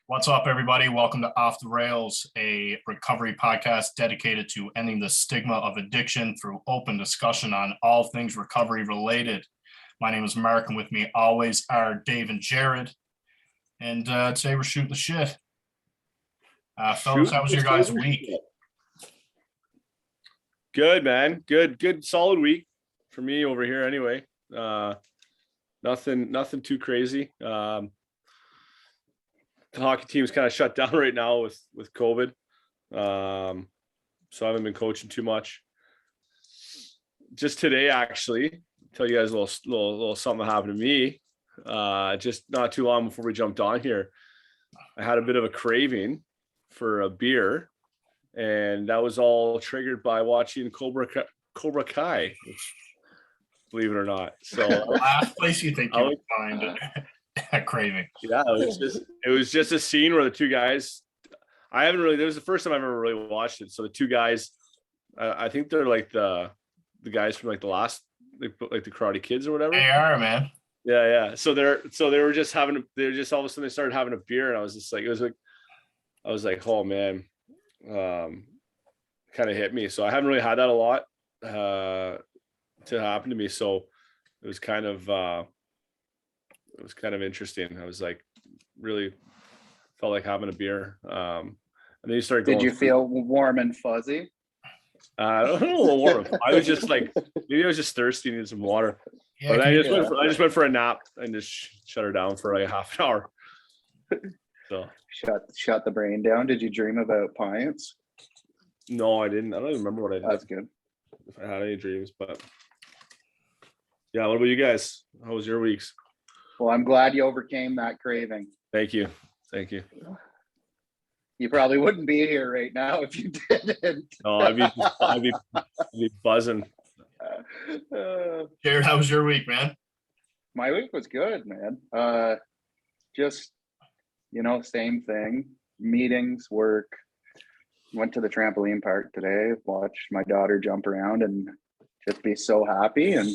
What's up, everybody? Welcome to Off the Rails, a recovery podcast dedicated to ending the stigma of addiction through open discussion on all things recovery related. My name is Mark, and with me always are Dave and Jared. And today we're shooting the shit. Fellas, how was your guys' week? Good, man. Good, solid week for me over here anyway. Nothing too crazy. The hockey team's kind of shut down right now with COVID. So I haven't been coaching too much. Just today, actually, tell you guys a little something that happened to me. Just not too long before we jumped on here, I had a bit of a craving for a beer, and that was all triggered by watching Cobra Kai, which, believe it or not. So last place you think you would find a craving. Yeah, it was just a scene where the two guys, it was the first time I've ever really watched it. So the two guys, I think they're like the guys from like the last, like the Karate Kids or whatever. They are, man. Yeah. So they were just all of a sudden they started having a beer, and I was just like, I was like, oh man, kind of hit me. So I haven't really had that a lot to happen to me. So it was kind of interesting. I was like, really felt like having a beer. And then you started going. Did you feel warm and fuzzy? I don't know, a little warm. I was just like, maybe I was just thirsty, needed some water. Yeah, but I just went for a nap and just shut her down for like a half an hour. So shut the brain down. Did you dream about pints? No, I didn't. I don't even remember what I did. That's good. If I had any dreams, but yeah. What about you guys? How was your weeks? Well, I'm glad you overcame that craving. Thank you. You probably wouldn't be here right now if you didn't. No, I'd be buzzing. Jared, how was your week, man? My week was good, man. Just, same thing. Meetings, work. Went to the trampoline park today, watched my daughter jump around and just be so happy, and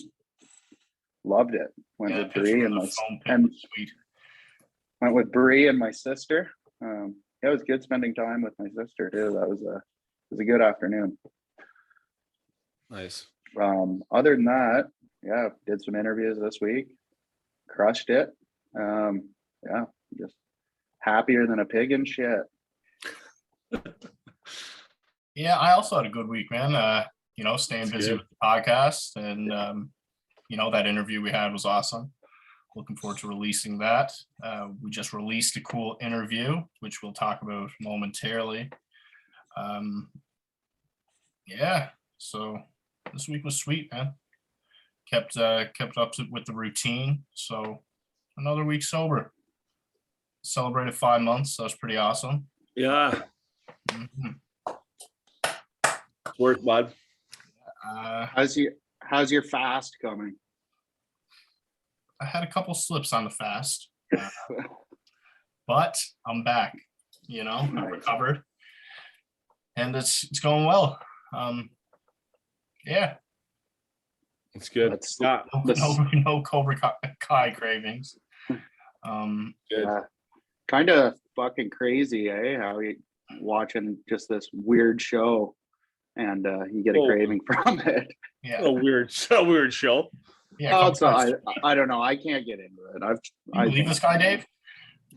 loved it. Went with Bree and my sister. It was good spending time with my sister too. It was a good afternoon. Nice. Other than that, yeah, did some interviews this week, crushed it. Just happier than a pig in shit. Yeah, I also had a good week, man. Staying busy with the podcast, and that interview we had was awesome. Looking forward to releasing that. We just released a cool interview, which we'll talk about momentarily. So this week was sweet, man. Kept up with the routine. So another week sober. Celebrated 5 months. That was pretty awesome. Yeah. Mm-hmm. Work, bud. How's your fast coming? I had a couple slips on the fast, but I'm back. I recovered, and it's going well. Yeah, it's good. No Cobra Kai cravings. Good. Kind of fucking crazy, eh? How you watching just this weird show, and you get a craving from it. Yeah, a weird show. Yeah, I don't know. I can't get into it. You believe this guy, Dave?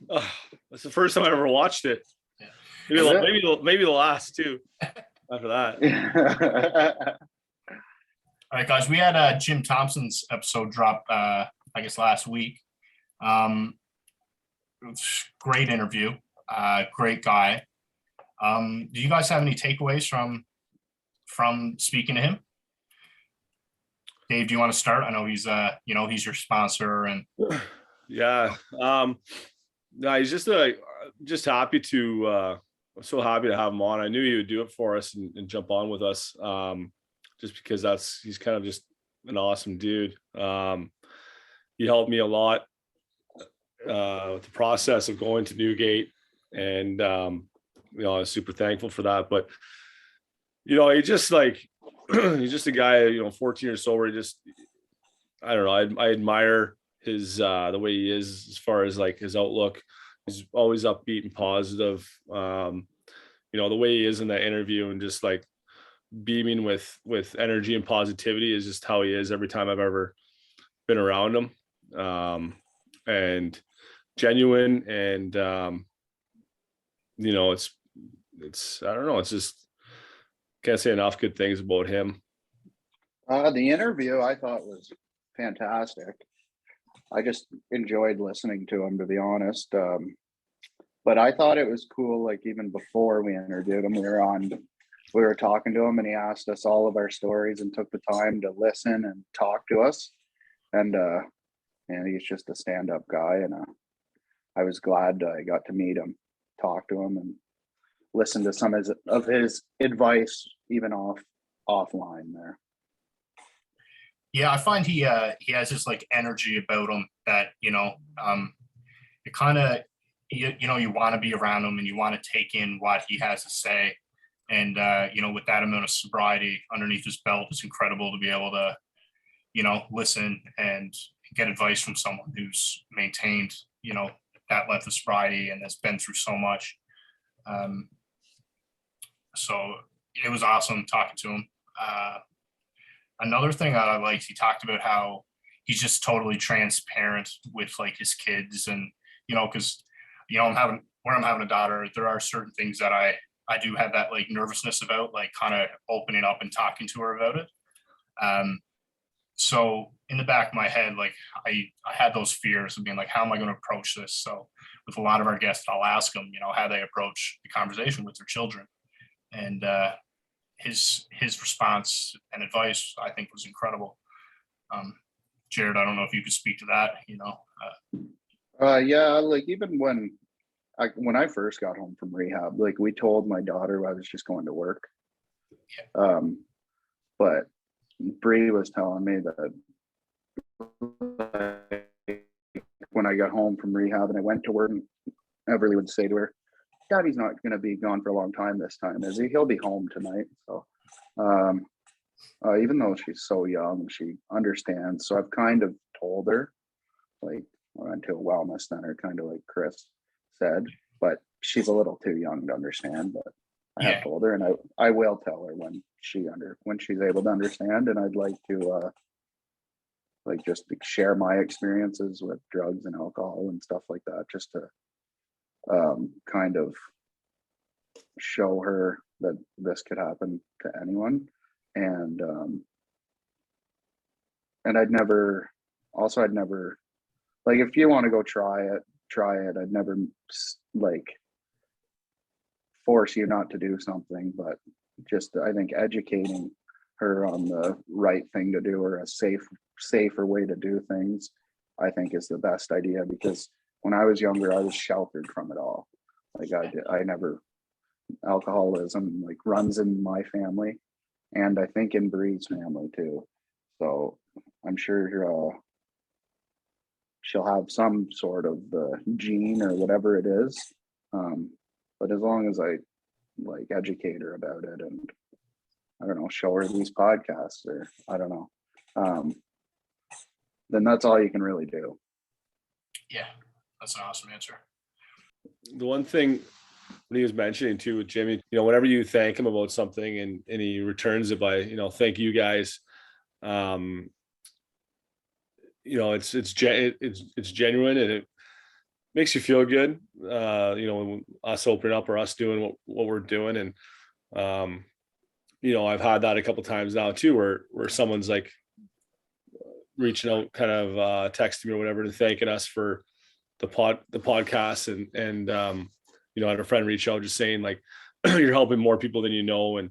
That's the first time I ever watched it. Yeah. Maybe the last two. After that. All right, guys. We had Jim Thomson's episode drop, I guess last week. Great interview. Great guy. Do you guys have any takeaways from speaking to him? Dave, do you want to start? I know he's he's your sponsor, and yeah. No, he's just happy to I'm so happy to have him on. I knew he would do it for us and jump on with us. Just because he's kind of just an awesome dude. He helped me a lot with the process of going to Newgate, and I was super thankful for that. But he just he's just a guy, 14 years sober. I don't know. I admire his the way he is as far as like his outlook He's always upbeat and positive. The way he is in that interview and just like beaming with energy and positivity is just how he is every time I've ever been around him. And genuine, and it's I don't know, it's just can't say enough good things about him. The interview I thought was fantastic. I just enjoyed listening to him, to be honest. But I thought it was cool, like even before we interviewed him, we were talking to him and he asked us all of our stories and took the time to listen and talk to us. And he's just a stand-up guy, and I was glad I got to meet him, talk to him, and listen to some of his advice, even offline there. Yeah, I find he has this like energy about him that, it kind of, you want to be around him and you want to take in what he has to say. And, with that amount of sobriety underneath his belt, it's incredible to be able to, listen and get advice from someone who's maintained, that length of sobriety and has been through so much. So it was awesome talking to him. Another thing that I liked, he talked about how he's just totally transparent with like his kids, and because when I'm having a daughter, there are certain things that I do have that like nervousness about, like kind of opening up and talking to her about it. So in the back of my head, like I had those fears of being like, how am I going to approach this? So with a lot of our guests, I'll ask them, how they approach the conversation with their children, and his response and advice, I think, was incredible. Jared, I don't know if you could speak to that. Yeah, like even when I first got home from rehab, like we told my daughter I was just going to work. Yeah. But Bree was telling me that when I got home from rehab and I went to work, Everly would say to her, Daddy's not going to be gone for a long time this time, is he? He'll be home tonight. So even though she's so young, she understands. So I've kind of told her, like, I went to a wellness center, kind of like Chris said, but she's a little too young to understand. But I have told her, and I will tell her when she's able to understand. And I'd like to just share my experiences with drugs and alcohol and stuff like that, just to kind of show her that this could happen to anyone. And I'd never, like, if you want to go try it. I'd never like force you not to do something, but just, I think, educating her on the right thing to do, or a safer way to do things, I think is the best idea. Because when I was younger, I was sheltered from it all. Like I never, alcoholism like runs in my family, and I think in Bree's family too. So I'm sure she'll have some sort of the gene or whatever it is. But as long as I like educate her about it, and I don't know, show her these podcasts, or I don't know, then that's all you can really do. Yeah, that's an awesome answer. The one thing when he was mentioning too with Jimmy, whenever you thank him about something and he returns it by, thank you guys. It's genuine, and it makes you feel good. When us opening up, or us doing what we're doing. And, I've had that a couple of times now too, where someone's like reaching out, kind of texting me or whatever, and thanking us for the podcast. And I had a friend reach out just saying like, you're helping more people than you know. And,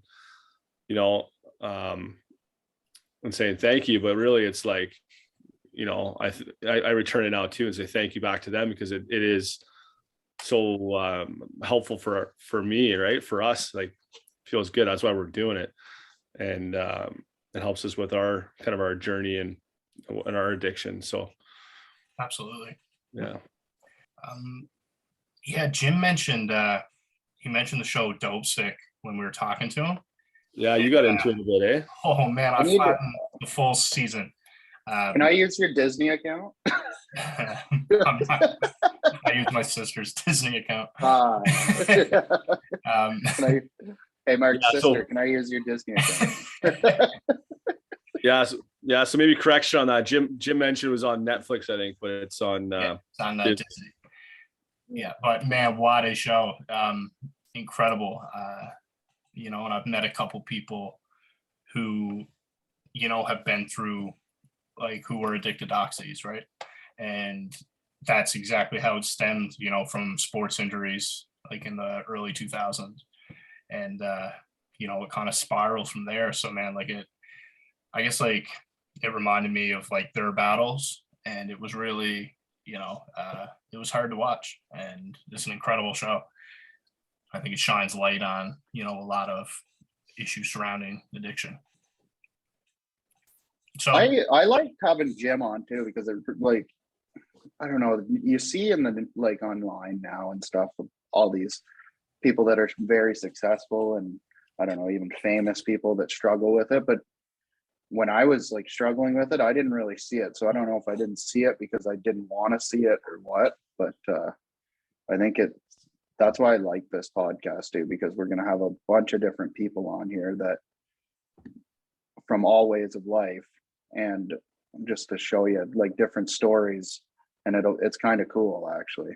and saying thank you, but really it's like, I return it out too and say thank you back to them, because it is so helpful for me, right? For us, like, feels good. That's why we're doing it. And it helps us with our journey and our addiction. So Absolutely. Yeah. Jim mentioned he mentioned the show Dope Sick when we were talking to him. Yeah, you got into it a bit, eh? Oh man, I've gotten the full season. Can I use your Disney account? I use my sister's Disney account. Ah. Um, Hey, Mark's Yeah, so- sister, can I use your Disney account? So maybe correction on that. Jim mentioned it was on Netflix, I think, but it's on it's on Disney. Disney. Yeah, but man, what a show. Incredible. And I've met a couple people who, have been through, like, who were addicted to oxys, right? And that's exactly how it stemmed, from sports injuries, like in the early 2000s. And, it kind of spiraled from there. So, man, I guess, it reminded me of, like, their battles. And it was really, it was hard to watch. And it's an incredible show. I think it shines light on, a lot of issues surrounding addiction. So I like having Jim on too, because they're like, I don't know, you see in the like online now and stuff, all these people that are very successful and I don't know, even famous people that struggle with it. But when I was like struggling with it, I didn't really see it. So I don't know if I didn't see it because I didn't want to see it or what, but I think that's why I like this podcast too, because we're going to have a bunch of different people on here that from all ways of life, and just to show you like different stories, and it's kind of cool actually.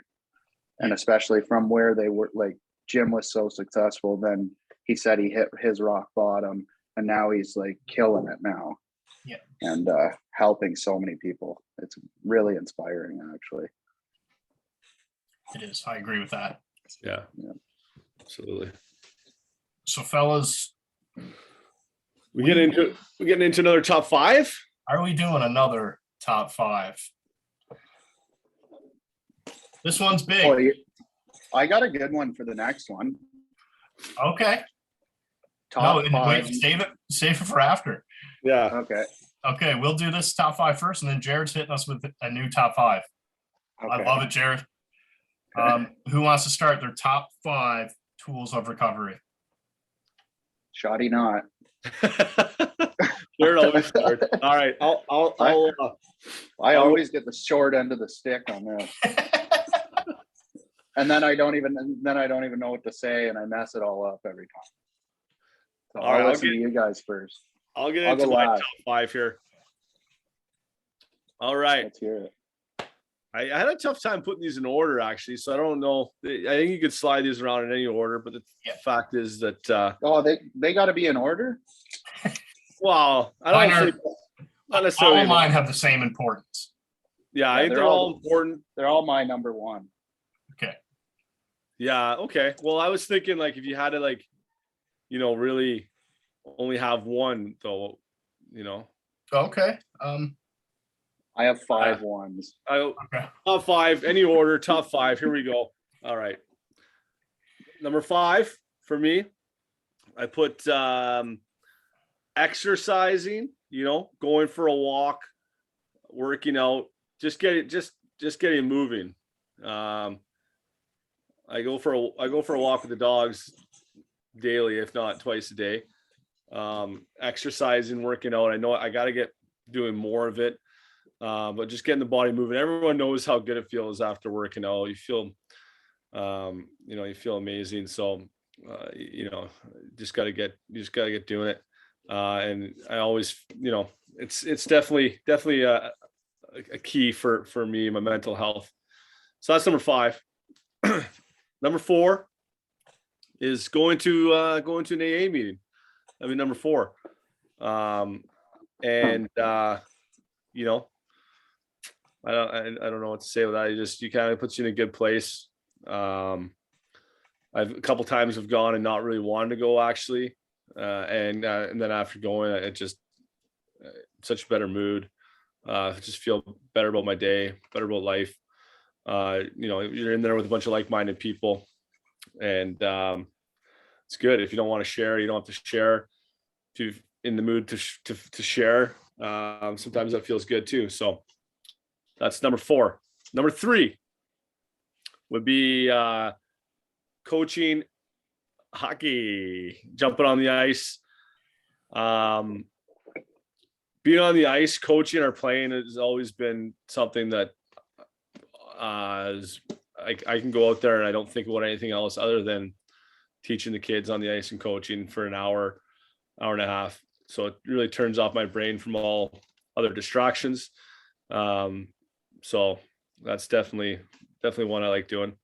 And especially from where they were, like Jim was so successful, then he said he hit his rock bottom and now he's like killing it now. Yeah. And helping so many people. It's really inspiring actually. it is. I agree with that. Yeah. Absolutely. So, fellas, We're getting into another top 5. are we doing another top 5? This one's big. Oh, I got a good one for the next one. Okay. Top No, 5. wait, save it for after. Yeah. Okay. Okay, we'll do this top 5 first, and then Jared's hitting us with a new top 5. Okay. I love it, Jared. Who wants to start their top 5 tools of recovery? Shoddy not. Jared always starts. All right. I always get the short end of the stick on this. And then I don't even know what to say, and I mess it all up every time. So All right, I'll listen to you guys first. I'll get I'll into go my last. top 5 here. All right. Let's hear it. I had a tough time putting these in order, actually. So I don't know. I think you could slide these around in any order, but the fact is that Oh, they got to be in order. well, I don't think not necessarily. All mine have the same importance. Yeah, I think they're all important. They're all my number one. Okay. Yeah. Okay. Well, I was thinking like if you had to like, really only have one though, Okay. I have 5 ones. Okay. Top 5, any order, top 5. Here we go. All right. Number 5 for me, I put exercising, going for a walk, working out, just getting moving. I go for a walk with the dogs daily, if not twice a day. Exercising, working out. I know I got to get doing more of it. But just getting the body moving. Everyone knows how good it feels after working out. You feel, you feel amazing. So, just got to get doing it. And I always, it's definitely a key for me, my mental health. So that's number 5. Number 4 is going to an AA meeting. I mean, number 4. I don't know what to say with that. You kind of puts you in a good place. I've a couple times have gone and not really wanted to go actually. And then after going, it just such a better mood. Just feel better about my day, better about life. You're in there with a bunch of like-minded people, and it's good. If you don't want to share, you don't have to share. If you're in the mood to share, sometimes that feels good too. So that's number 4. Number 3 would be coaching hockey, jumping on the ice. Being on the ice, coaching or playing has always been something that I I can go out there and I don't think about anything else other than teaching the kids on the ice and coaching for an hour and a half. So it really turns off my brain from all other distractions. So that's definitely one I like doing.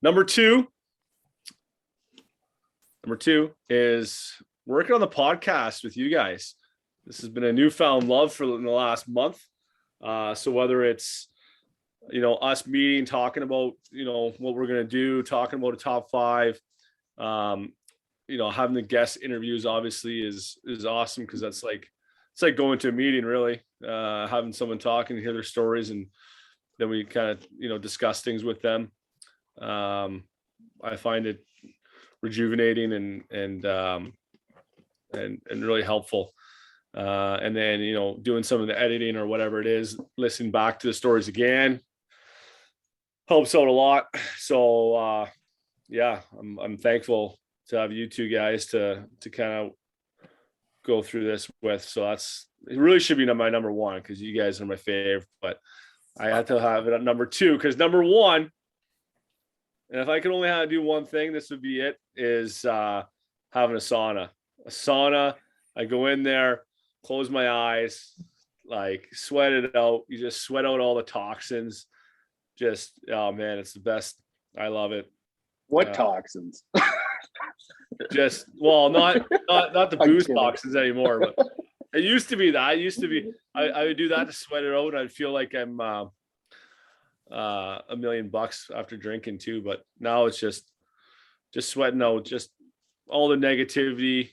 Number two is working on the podcast with you guys. This has been a newfound love for the last month. So whether it's, us meeting, talking about, what we're going to do, talking about a top five, having the guest interviews obviously is awesome. Cause that's like, it's like going to a meeting really, having someone talk and hear their stories. And then we kind of, discuss things with them. I find it rejuvenating and really helpful. And then, doing some of the editing or whatever it is, listening back to the stories again helps out a lot. So, I'm thankful to have you two guys to kind of go through this with. So it really should be my number one, because you guys are my favorite, but I had to have it at number two, because number one, and if I could only have to do one thing, this would be it, is having a sauna. I go in there, close my eyes, like sweat it out. You just sweat out all the toxins. Just, oh man, it's the best. I love it. What toxins? Just, well, not the booze toxins anymore, but it used to be that. I would do that to sweat it out, and I'd feel like I'm $1 million after drinking too. But now it's just sweating out just all the negativity,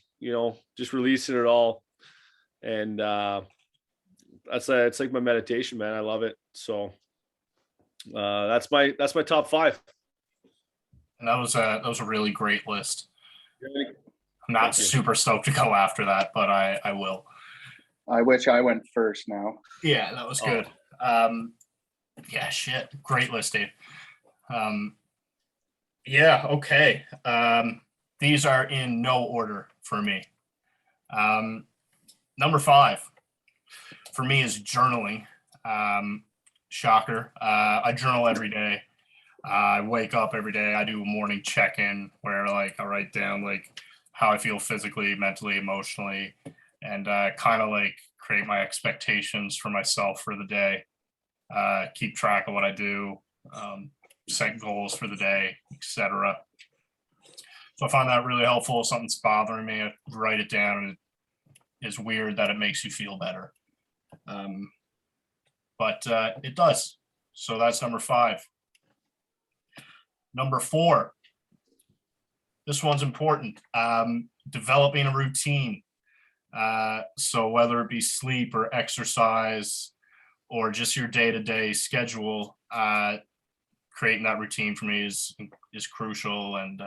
just releasing it all. And it's like my meditation, man. I love it. So that's my top five. And that was a really great list. I'm not super stoked to go after that, but I will. I wish I went first now. Yeah, that was good. Yeah, shit. Great list, Dave. Yeah, okay. These are in no order for me. Number 5 for me is journaling. Shocker. I journal every day. I wake up every day. I do a morning check-in where I write down how I feel physically, mentally, emotionally, and kind of create my expectations for myself for the day. Keep track of what I do, set goals for the day, etc. So I find that really helpful. If something's bothering me, I write it down, and it's weird that it makes you feel better. But it does. So that's number 5. Number 4. This one's important. Developing a routine. So whether it be sleep or exercise or just your day-to-day schedule, creating that routine for me is crucial. And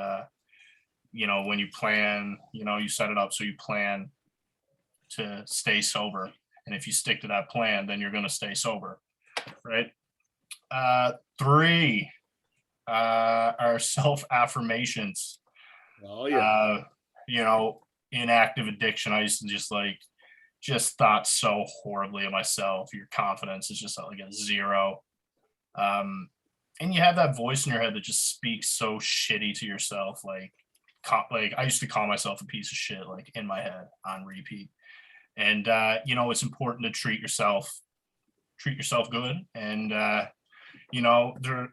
when you plan, you set it up so you plan to stay sober. And if you stick to that plan, then you're going to stay sober, right? 3 are self-affirmations. Oh yeah. Inactive addiction. I used to just thought so horribly of myself. Your confidence is just like a 0. And you have that voice in your head that just speaks so shitty to yourself. I used to call myself a piece of shit, in my head on repeat. And, it's important to treat yourself good. And, I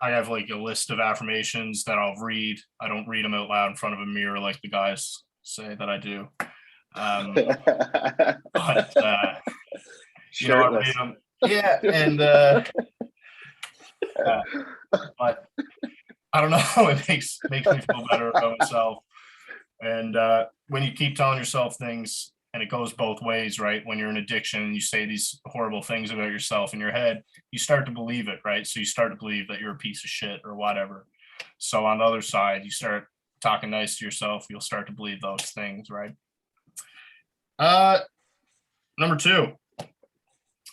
have a list of affirmations that I'll read. I don't read them out loud in front of a mirror like the guys say that I do. But I read them. Yeah. And, but I don't know. It makes me feel better about myself. And when you keep telling yourself things, and it goes both ways, right? When you're in addiction and you say these horrible things about yourself in your head, you start to believe it, right? So you start to believe that you're a piece of shit or whatever. So on the other side, you start talking nice to yourself, you'll start to believe those things, right? Number 2,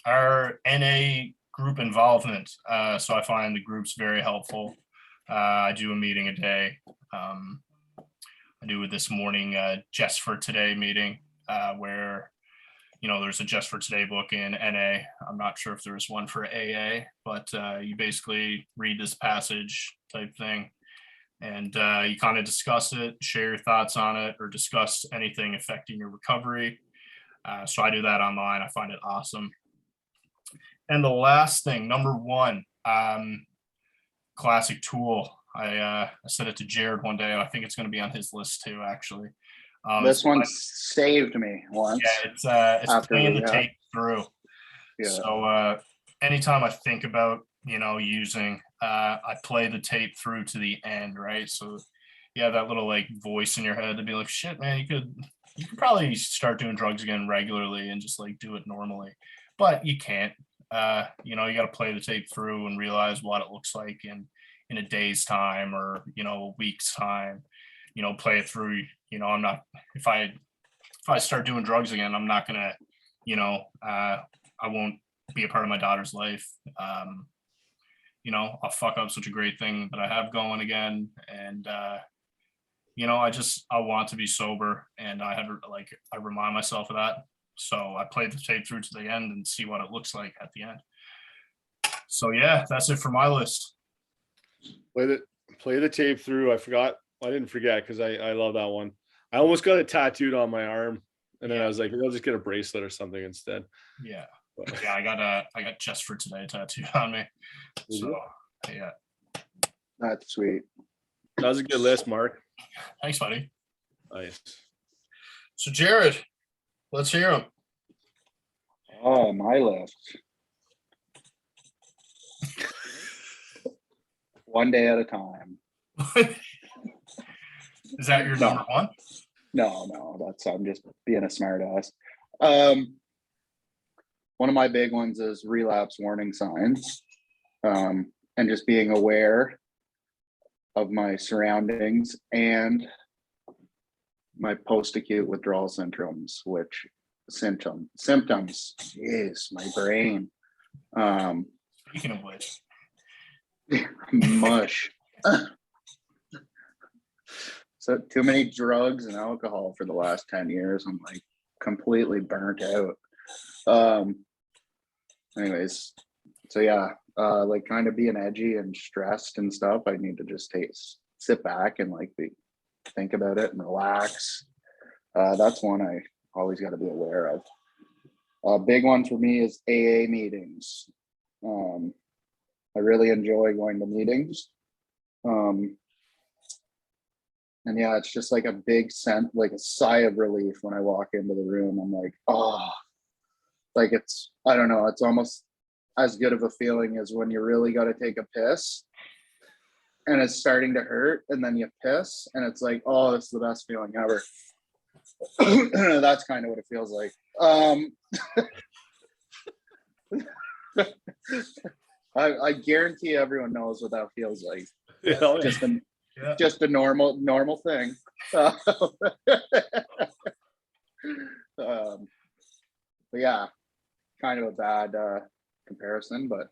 our NA group involvement. So I find the groups very helpful. I do a meeting a day. I do it this morning, just for today meeting. Where there's a Just for Today book in NA. I'm not sure if there's one for AA, but you basically read this passage type thing, and you kind of discuss it, share your thoughts on it, or discuss anything affecting your recovery. So I do that online. I find it awesome. And the last thing, number one, classic tool. I said it to Jared one day. I think it's going to be on his list too, actually. This one saved me once. Yeah, it's playing the tape through. Yeah. So anytime I think about, using, I play the tape through to the end, right? So yeah, that little like voice in your head to be like, shit, man, you could probably start doing drugs again regularly and just like do it normally, but you can't. You got to play the tape through and realize what it looks like in a day's time or a week's time. Play it through. I'm not, if I start doing drugs again, I'm not gonna, I won't be a part of my daughter's life. I'll fuck up such a great thing that I have going again, and I want to be sober, and I remind myself of that. So I play the tape through to the end and see what it looks like at the end. So yeah, that's it for my list. Play the tape through. I didn't forget because I love that one. I almost got it tattooed on my arm, and then I was like, maybe I'll just get a bracelet or something instead. Yeah. Yeah, I got Just for Today tattooed on me. So yeah. That's sweet. That was a good list, Mark. Thanks, buddy. Nice. So Jared, let's hear them. Oh, my list. One day at a time. Is that your number one? No, I'm just being a smart ass. One of my big ones is relapse warning signs, and just being aware of my surroundings and my post-acute withdrawal syndromes, which symptoms is my brain. Speaking of which, mush. So too many drugs and alcohol for the last 10 years. I'm like completely burnt out. Anyways, so yeah, like kind of being edgy and stressed and stuff. I need to just sit back and like think about it and relax. That's one I always got to be aware of. A big one for me is AA meetings. I really enjoy going to meetings. And yeah, it's just like a big sense, like a sigh of relief when I walk into the room. I'm like, oh, like I don't know, it's almost as good of a feeling as when you really got to take a piss and it's starting to hurt and then you piss and it's like, oh, this is the best feeling ever. That's kind of what it feels like. I guarantee everyone knows what that feels like. Just a normal thing. But yeah, kind of a bad comparison, but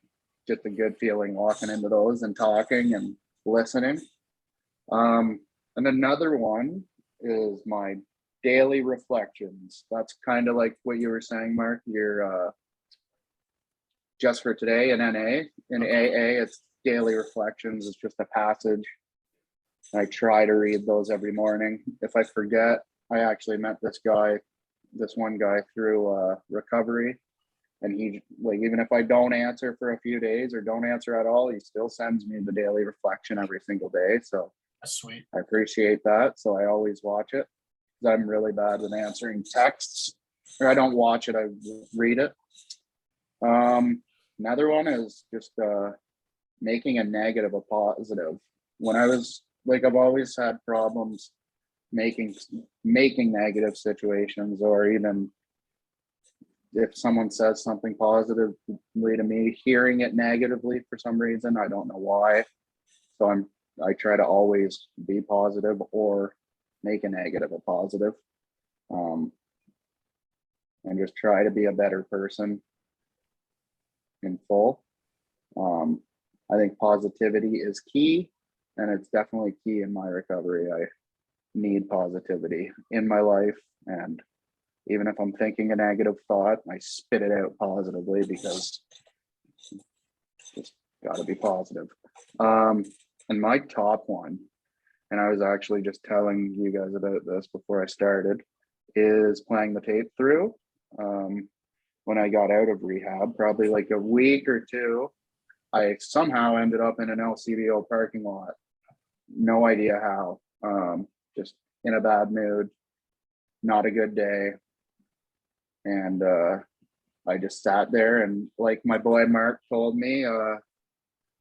just a good feeling walking into those and talking and listening. And another one is my daily reflections. That's kind of like what you were saying, Mark. Your Just for Today in NA. In AA, it's daily reflections. It's just a passage. I try to read those every morning. If I forget, I actually met this one guy through recovery, and he, like, even if I don't answer for a few days or don't answer at all, he still sends me the daily reflection every single day. So that's sweet. I appreciate that. So I always watch it. I'm really bad with answering texts, or I don't watch it, I read it. Another one is just making a negative a positive. When I was like, I've always had problems making negative situations, or even if someone says something positively to me, hearing it negatively for some reason, I don't know why. So I try to always be positive or make a negative a positive, and just try to be a better person in full. I think positivity is key, and it's definitely key in my recovery. I need positivity in my life, and Even if I'm thinking a negative thought, I spit it out positively because it's got to be positive. And my top one, and I was actually just telling you guys about this before I started, is playing the tape through. When I got out of rehab, probably like a week or two, I somehow ended up in an LCBO parking lot. No idea how. Just in a bad mood, not a good day. And I just sat there, and like my boy Mark told me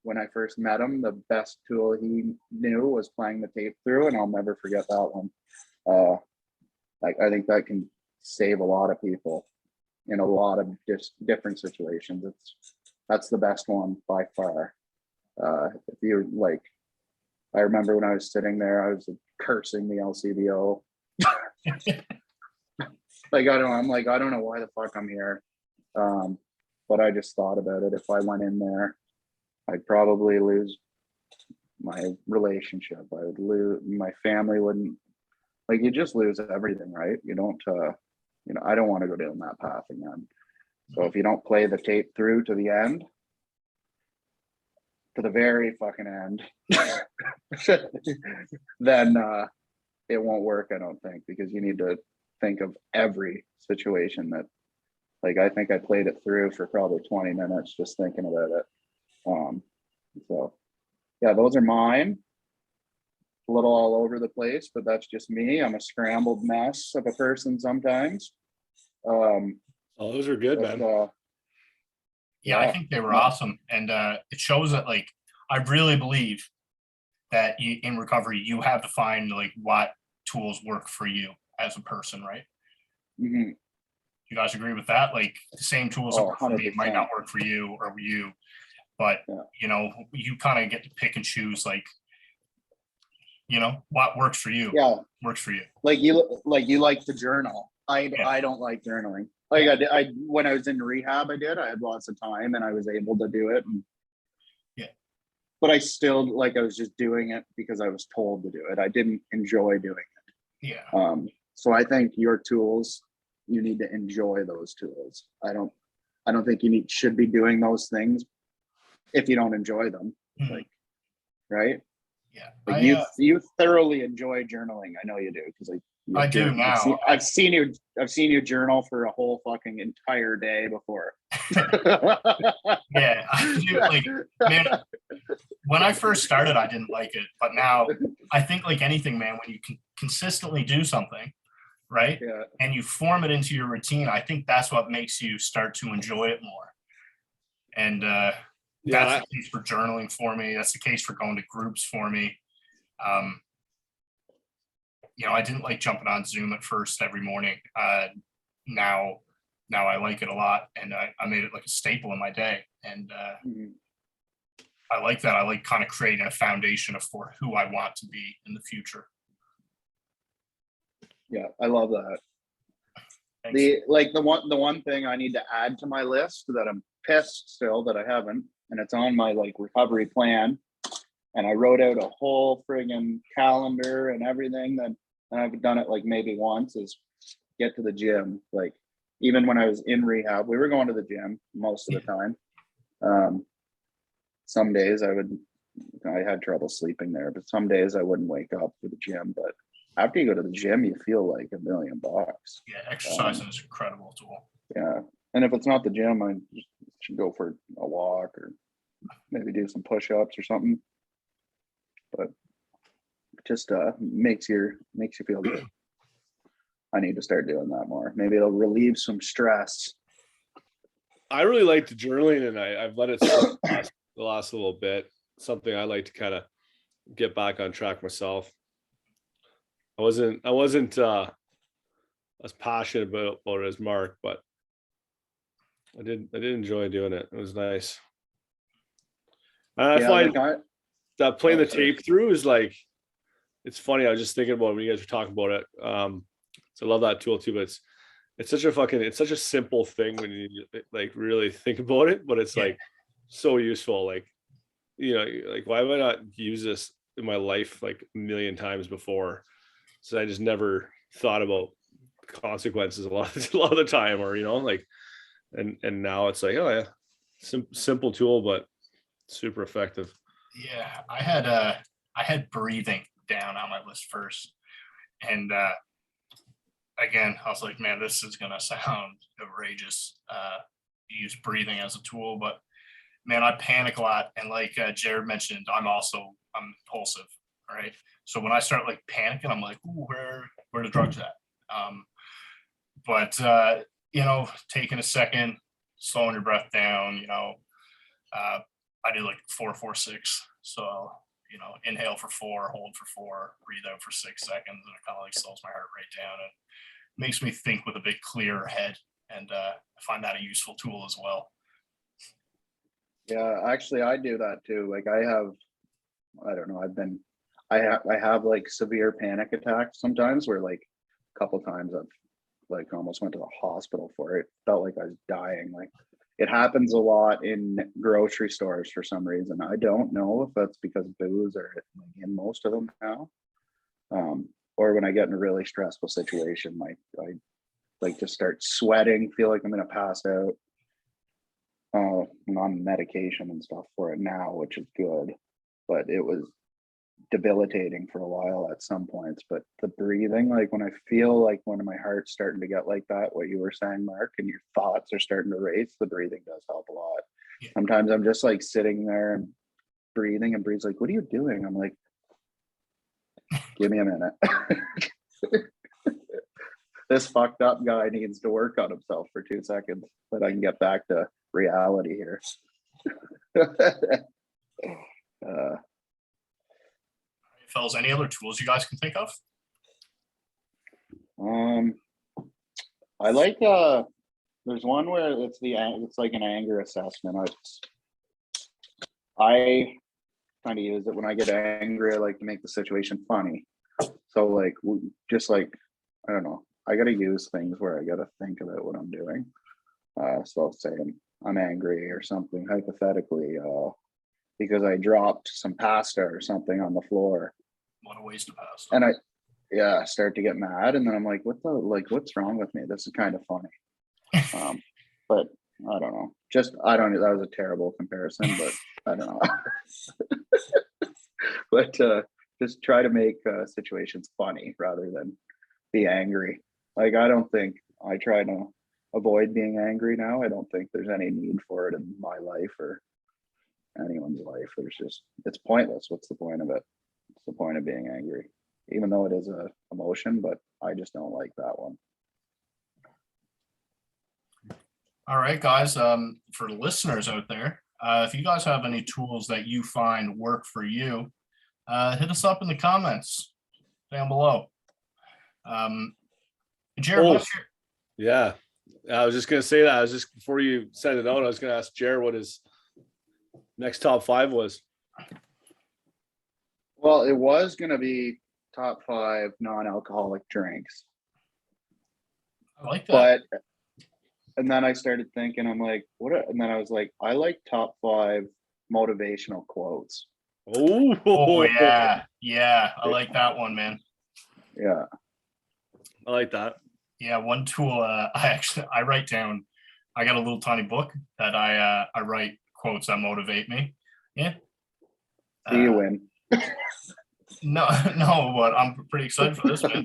when I first met him, the best tool he knew was playing the tape through, and I'll never forget that one. I think that can save a lot of people in a lot of just different situations. That's the best one by far. If you like, I remember when I was sitting there, I was cursing the LCBO. I don't know why the fuck I'm here. But I just thought about it. If I went in there, I'd probably lose my relationship. I would lose my family. Wouldn't, like, you just lose everything, right? You don't, I don't want to go down that path again. So if you don't play the tape through to the end, to the very fucking end, then it won't work, I don't think, because you need to think of every situation that, like, I think I played it through for probably 20 minutes just thinking about it. So yeah, those are mine. A little all over the place, but that's just me. I'm a scrambled mess of a person sometimes. Oh, those are good, man. Yeah, I think they were awesome. And it shows that, like, I really believe that in recovery, you have to find like what tools work for you as a person, right? Mm-hmm. You guys agree with that? Like, the same tools that work for me 100%. might not work for you or you, but you kind of get to pick and choose, like, what works for you. Yeah, works for you. Like you like to journal. I don't like journaling. Like I when I was in rehab, I had lots of time and I was able to do it. But I still, like, I was just doing it because I was told to do it. I didn't enjoy doing it. Yeah. So I think your tools, you need to enjoy those tools. I don't think you should be doing those things if you don't enjoy them. Mm-hmm. Like, right? Yeah. Like you thoroughly enjoy journaling. I know you do, because I do now. I've seen you journal for a whole fucking entire day before. Yeah, I do. Like, man, when I first started, I didn't like it, but now I think, like anything, man, when you can consistently do something, right? Yeah. And you form it into your routine, I think that's what makes you start to enjoy it more. And that's the case for journaling for me. That's the case for going to groups for me. I didn't like jumping on Zoom at first every morning. Now I like it a lot, and I made it like a staple in my day. And I like that. I like kind of creating a foundation for who I want to be in the future. Yeah, I love that. Thanks. The one thing I need to add to my list that I'm pissed still that I haven't, and it's on my like recovery plan, and I wrote out a whole friggin' calendar and everything, that, and I've done it like maybe once, is get to the gym. Like, even when I was in rehab, we were going to the gym most of the time. Some days I had trouble sleeping there, but some days I wouldn't wake up for the gym. But after you go to the gym, you feel like $1 million. Yeah, exercising is an incredible tool. Yeah. And if it's not the gym, I should go for a walk or maybe do some push-ups or something. But just makes you feel good. I need to start doing that more. Maybe it'll relieve some stress. I really like the journaling, and I've let it slip the last little bit. Something I like to kind of get back on track myself. I wasn't as passionate about it as Mark, but I did enjoy doing it. It was nice. And I find that playing the tape through is like, it's funny. I was just thinking about it when you guys were talking about it. So I love that tool too, but it's such a simple thing when you like really think about it, but it's like so useful. Like, like, why have I not used this in my life like a million times before? So I just never thought about consequences a lot of the time, or like, and now it's like, oh yeah, simple tool, but super effective. Yeah, I had breathing down on my list first, and again, I was like, man, this is gonna sound outrageous. Use breathing as a tool, but man, I panic a lot, and like Jared mentioned, I'm impulsive. All right, so when I start like panicking, I'm like, ooh, where the drugs at? But taking a second, slowing your breath down. I do like 4-4-6. So inhale for 4, hold for 4, breathe out for 6 seconds, and it kind of like slows my heart rate down and makes me think with a bit clearer head. And I find that a useful tool as well. Yeah, actually, I do that too. Like I don't know, I have like severe panic attacks sometimes, where like a couple times I've like almost went to the hospital for it. Felt like I was dying. Like it happens a lot in grocery stores for some reason. I don't know if that's because booze are in most of them now. Or when I get in a really stressful situation, like I like just start sweating, feel like I'm gonna pass out. I'm on medication and stuff for it now, which is good, but it was debilitating for a while at some points. But the breathing, like when I feel like when my heart's starting to get like that, what you were saying, Mark, and your thoughts are starting to race, the breathing does help a lot. Yeah. Sometimes I'm just like sitting there and breathing, and Bree's like, what are you doing? I'm like, give me a minute. This fucked up guy needs to work on himself for 2 seconds, but I can get back to reality here. Fellas, any other tools you guys can think of? I like there's one where it's like an anger assessment. I kind of use it when I get angry. I like to make the situation funny. So like just like, I don't know, I got to use things where I got to think about what I'm doing. So I'll say I'm angry or something hypothetically because I dropped some pasta or something on the floor. What a waste of pasta. And I start to get mad, and then I'm like, what's wrong with me? This is kind of funny. But I don't know. That was a terrible comparison, but I don't know. But just try to make situations funny rather than be angry. Like I try to avoid being angry now. I don't think there's any need for it in my life or anyone's life. It's pointless. What's the point of it? What's the point of being angry? Even though it is a emotion, but I just don't like that one. All right, guys. For listeners out there, if you guys have any tools that you find work for you, hit us up in the comments down below. Jared, what's your... Yeah, I was just gonna say that. Before you send it out, I was gonna ask Jared what his next top 5 was. Well, it was gonna be top 5 non-alcoholic drinks. I like that. And then I started thinking, I'm like, and then I was like, I like top 5 motivational quotes. Oh yeah. Yeah. I like that one, man. Yeah. I like that. Yeah. One tool I write down, I got a little tiny book that I write quotes that motivate me. Yeah. So you win. No, but I'm pretty excited for this, man.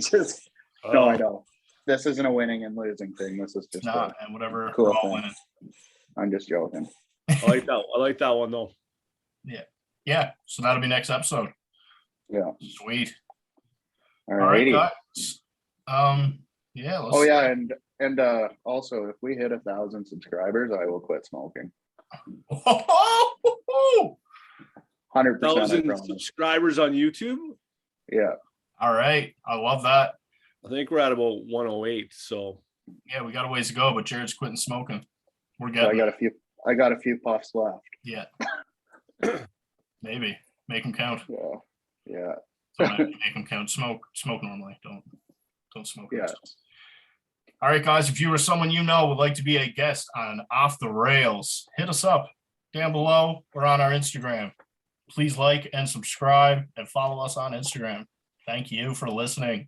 No, I know. This isn't a winning and losing thing. This is just and whatever. Cool We're all thing. winning. I'm just joking. I like that. I like that one though. Yeah. So that'll be next episode. Yeah. Sweet. All right, guys. Yeah. Oh yeah, and also if we hit 1,000 subscribers, I will quit smoking. 100%. 1,000 subscribers on YouTube. Yeah. All right. I love that. I think we're at about 108. So yeah, we got a ways to go, but Jared's quitting smoking. We're So getting. I got a few puffs left. Yeah. Maybe make them count. Yeah. Make them count. Smoke normally. Don't smoke. Yeah. All right, guys. If you or someone you know would like to be a guest on Off the Rails, hit us up down below or on our Instagram. Please like and subscribe and follow us on Instagram. Thank you for listening.